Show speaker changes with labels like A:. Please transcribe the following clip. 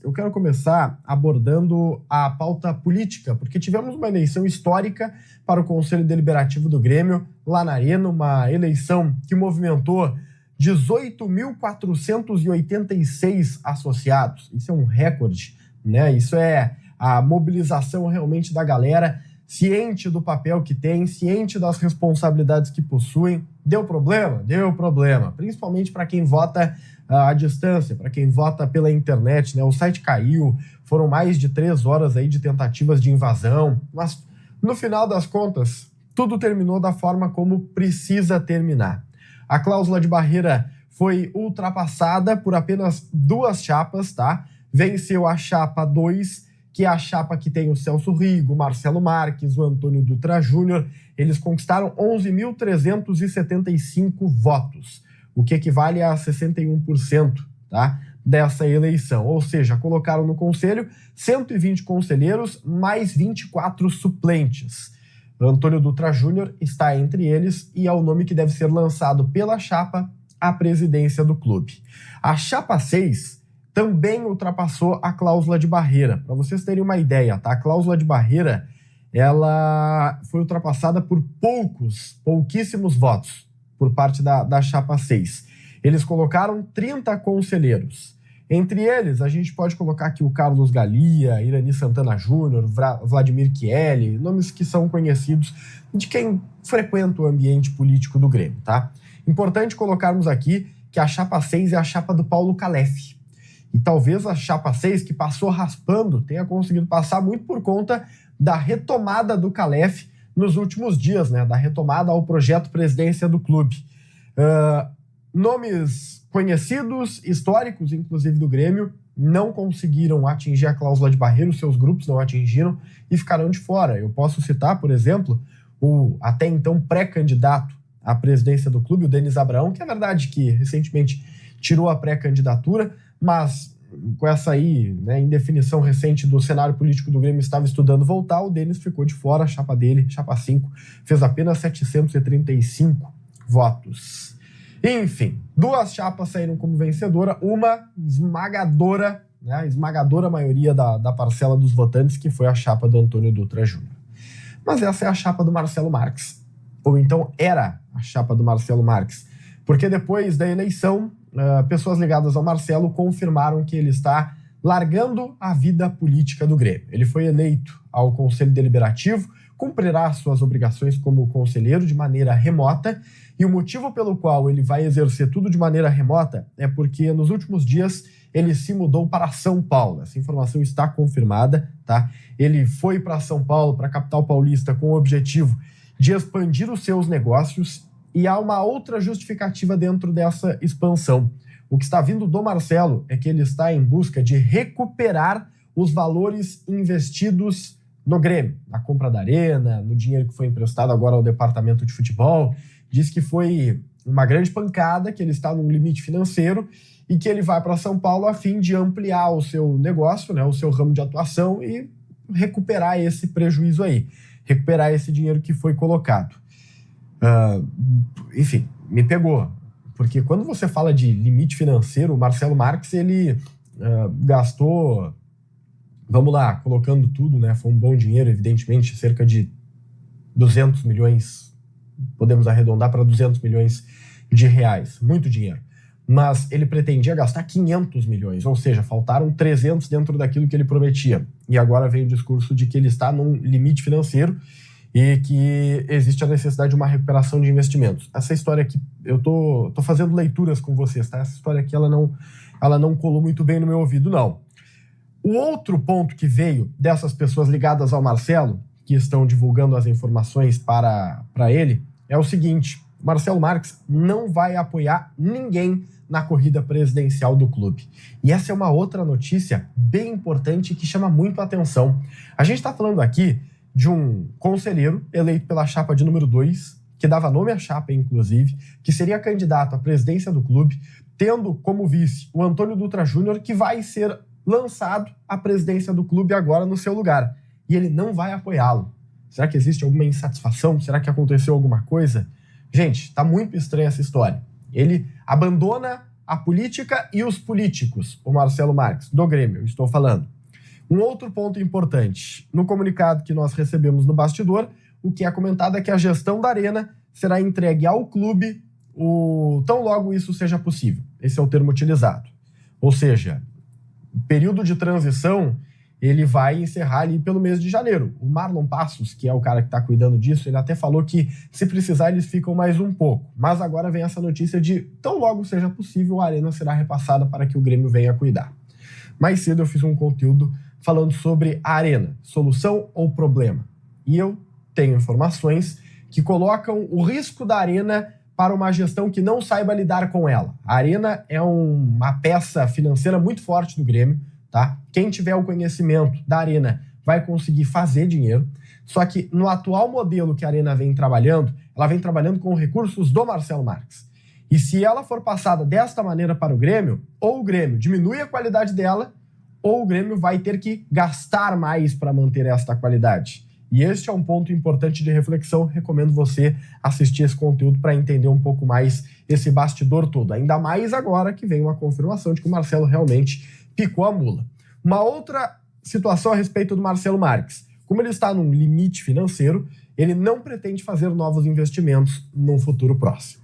A: Eu quero começar abordando a pauta política, porque tivemos uma eleição histórica para o Conselho Deliberativo do Grêmio, lá na Arena, uma eleição que movimentou 18.486 associados. Isso é um recorde, né? Isso é a mobilização realmente da galera, ciente do papel que tem, ciente das responsabilidades que possuem. Deu problema? Deu problema, principalmente para quem vota à distância, para quem vota pela internet, né? O site caiu, foram mais de 3 horas aí de tentativas de invasão, mas no final das contas, tudo terminou da forma como precisa terminar. A cláusula de barreira foi ultrapassada por apenas 2 chapas, tá? Venceu a chapa 2, que é a chapa que tem o Celso Rigo, o Marcelo Marques, o Antônio Dutra Júnior. Eles conquistaram 11.375 votos, o que equivale a 61%, tá, dessa eleição. Ou seja, colocaram no conselho 120 conselheiros mais 24 suplentes. O Antônio Dutra Júnior está entre eles e é o nome que deve ser lançado pela chapa à presidência do clube. A chapa 6 também ultrapassou a cláusula de barreira. Para vocês terem uma ideia, tá? A cláusula de barreira, ela foi ultrapassada por pouquíssimos votos por parte da chapa 6. Eles colocaram 30 conselheiros. Entre eles, a gente pode colocar aqui o Carlos Galia, Irani Santana Júnior, Vladimir Chieli, nomes que são conhecidos de quem frequenta o ambiente político do Grêmio, tá? Importante colocarmos aqui que a chapa 6 é a chapa do Paulo Calef. E talvez a chapa 6, que passou raspando, tenha conseguido passar muito por conta da retomada do Calef nos últimos dias, né? Da retomada ao projeto presidência do clube. Nomes conhecidos, históricos, inclusive do Grêmio, não conseguiram atingir a cláusula de barreira, os seus grupos não atingiram e ficarão de fora. Eu posso citar, por exemplo, o até então pré-candidato à presidência do clube, o Denis Abraão, que é verdade que recentemente tirou a pré-candidatura, mas com essa aí, né, indefinição recente do cenário político do Grêmio, estava estudando voltar, o Denis ficou de fora, a chapa dele, chapa 5, fez apenas 735 votos. Enfim, 2 chapas saíram como vencedora, uma esmagadora, né, a esmagadora maioria da parcela dos votantes, que foi a chapa do Antônio Dutra Júnior. Mas essa é a chapa do Marcelo Marques, ou então era a chapa do Marcelo Marques, porque depois da eleição, pessoas ligadas ao Marcelo confirmaram que ele está largando a vida política do Grêmio. Ele foi eleito ao Conselho Deliberativo, cumprirá suas obrigações como conselheiro de maneira remota, e o motivo pelo qual ele vai exercer tudo de maneira remota é porque nos últimos dias ele se mudou para São Paulo. Essa informação está confirmada, tá? Ele foi para São Paulo, para a capital paulista, com o objetivo de expandir os seus negócios. E há uma outra justificativa dentro dessa expansão. O que está vindo do Marcelo é que ele está em busca de recuperar os valores investidos no Grêmio, na compra da Arena, no dinheiro que foi emprestado agora ao departamento de futebol. Diz que foi uma grande pancada, que ele está num limite financeiro e que ele vai para São Paulo a fim de ampliar o seu negócio, né, o seu ramo de atuação e recuperar esse prejuízo aí, recuperar esse dinheiro que foi colocado. Enfim, me pegou, porque quando você fala de limite financeiro, o Marcelo Marques, ele gastou, vamos lá, colocando tudo, né, foi um bom dinheiro, evidentemente, cerca de 200 milhões, podemos arredondar para 200 milhões de reais, muito dinheiro, mas ele pretendia gastar 500 milhões, ou seja, faltaram 300 dentro daquilo que ele prometia, e agora vem o discurso de que ele está num limite financeiro e que existe a necessidade de uma recuperação de investimentos. Essa história aqui, eu tô fazendo leituras com vocês, tá? Essa história aqui, ela não colou muito bem no meu ouvido, não. O outro ponto que veio dessas pessoas ligadas ao Marcelo, que estão divulgando as informações para ele, é o seguinte: Marcelo Marques não vai apoiar ninguém na corrida presidencial do clube. E essa é uma outra notícia bem importante que chama muito a atenção. A gente está falando aqui de um conselheiro eleito pela chapa de número 2, que dava nome à chapa, inclusive, que seria candidato à presidência do clube, tendo como vice o Antônio Dutra Júnior, que vai ser lançado à presidência do clube agora no seu lugar. E ele não vai apoiá-lo. Será que existe alguma insatisfação? Será que aconteceu alguma coisa? Gente, tá muito estranha essa história. Ele abandona a política e os políticos, o Marcelo Marques, do Grêmio, estou falando. Um outro ponto importante, no comunicado que nós recebemos no bastidor, o que é comentado é que a gestão da Arena será entregue ao clube tão logo isso seja possível. Esse é o termo utilizado. Ou seja, o período de transição ele vai encerrar ali pelo mês de janeiro. O Marlon Passos, que é o cara que está cuidando disso, ele até falou que, se precisar, eles ficam mais um pouco. Mas agora vem essa notícia de, tão logo seja possível, a Arena será repassada para que o Grêmio venha cuidar. Mais cedo eu fiz um conteúdo falando sobre a Arena, solução ou problema. E eu tenho informações que colocam o risco da Arena para uma gestão que não saiba lidar com ela. A Arena é uma peça financeira muito forte do Grêmio, tá? Quem tiver o conhecimento da Arena vai conseguir fazer dinheiro, só que no atual modelo que a Arena vem trabalhando, ela vem trabalhando com recursos do Marcelo Marques. E se ela for passada desta maneira para o Grêmio, ou o Grêmio diminui a qualidade dela, ou o Grêmio vai ter que gastar mais para manter esta qualidade. E este é um ponto importante de reflexão. Recomendo você assistir esse conteúdo para entender um pouco mais esse bastidor todo. Ainda mais agora que vem uma confirmação de que o Marcelo realmente picou a mula. Uma outra situação a respeito do Marcelo Marques. Como ele está num limite financeiro, ele não pretende fazer novos investimentos num futuro próximo.